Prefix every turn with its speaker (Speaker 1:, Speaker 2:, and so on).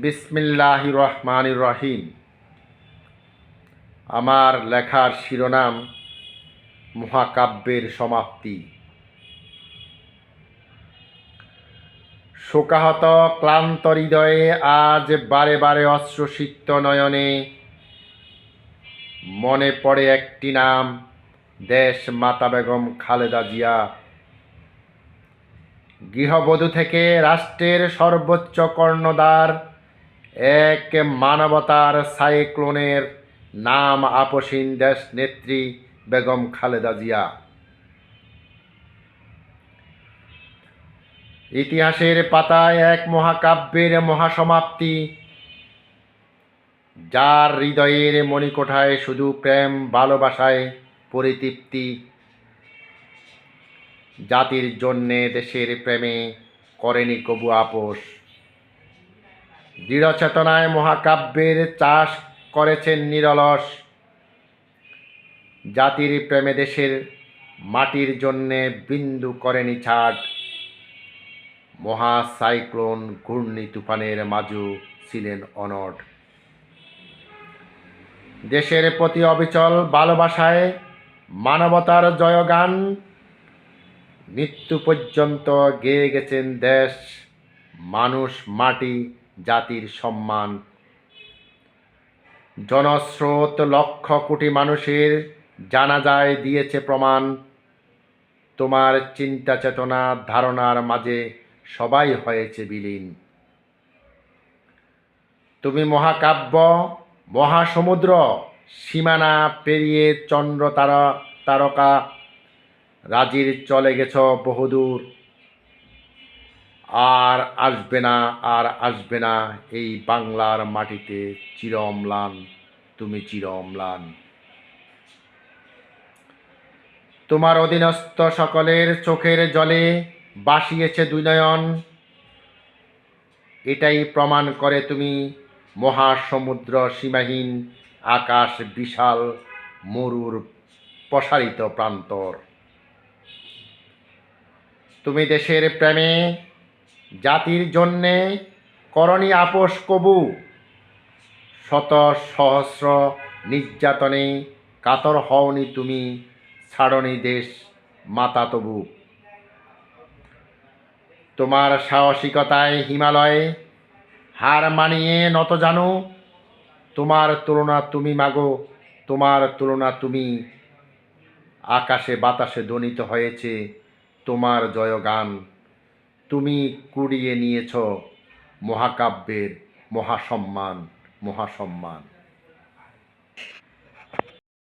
Speaker 1: বিসমিল্লাহির রহমানির রহিম। আমার লেখার শিরোনাম মহাকাব্যের সমাপ্তি। শোকাহত ক্লান্ত হৃদয়ে আজ বারে বারে অশ্রুসিক্ত নয়নে মনে পড়ে একটি নাম, দেশ মাতা বেগম খালেদা জিয়া। গৃহবধূ থেকে রাষ্ট্রের সর্বোচ্চ কর্ণধার, এক মানবতার সাইক্লোনের নাম আপসীন দেশ নেত্রী বেগম খালেদা জিয়া। ইতিহাসের পাতায় এক মহাকাব্যের মহাসমাপ্তি, যার হৃদয়ের মণিকোঠায় শুধু প্রেম ভালোবাসায় পরিতৃপ্তি। জাতির জন্যে দেশের প্রেমে করেনি কবু আপোষ। দৃঢ় চেতনায় মহাকাব্যের চাষ করেছেন নিরলস। জাতির প্রেমে দেশের মাটির জন্যে বিন্দু করেনি ছাড়। মহা সাইক্লোন ঘূর্ণি তুফানের মাঝেও ছিলেন অনড়। দেশের প্রতি অবিচল ভালোবাসায় মানবতার জয়গান মৃত্যু পর্যন্ত গেয়ে গেছেন দেশ, মানুষ, মাটি, জাতির সম্মান। জনস্রোত লক্ষ কোটি মানুষের জানাজায় দিয়েছে প্রমাণ, তোমার চিন্তা চেতনা ধারণার মাঝে সবাই হয়েছে বিলীন। তুমি মহাকাব্য, মহাসমুদ্র, সীমানা পেরিয়ে চন্দ্র তারকা রাজির চলে গেছ বহুদূর। আর আসবে না এই বাংলার মাটিতে চির অম্লান, তুমি চির অম্লান। তোমার অধীনস্থ সকলের চোখের জলে বাসিয়েছে দুই নয়ন। এটাই প্রমাণ করে তুমি মহাসমুদ্র সীমাহীন, আকাশ বিশাল, মরুর প্রসারিত প্রান্তর। তুমি দেশের প্রেমে জাতির জন্যে করনি আপোষ কবু। শত সহস্র নির্যাতনে কাতর হওনি তুমি, ছাড়নি দেশ মাতা তবু। তোমার সাহসিকতায় হিমালয়ে হার মানিয়ে নত জানো। তোমার তুলনা তুমি মাগো, তোমার তুলনা তুমি। আকাশে বাতাসে ধ্বনিত হয়েছে তোমার জয়গান। তুমি কুড়িয়ে নিয়েছ মহাকাব্যের মহাসম্মান, মহাসম্মান।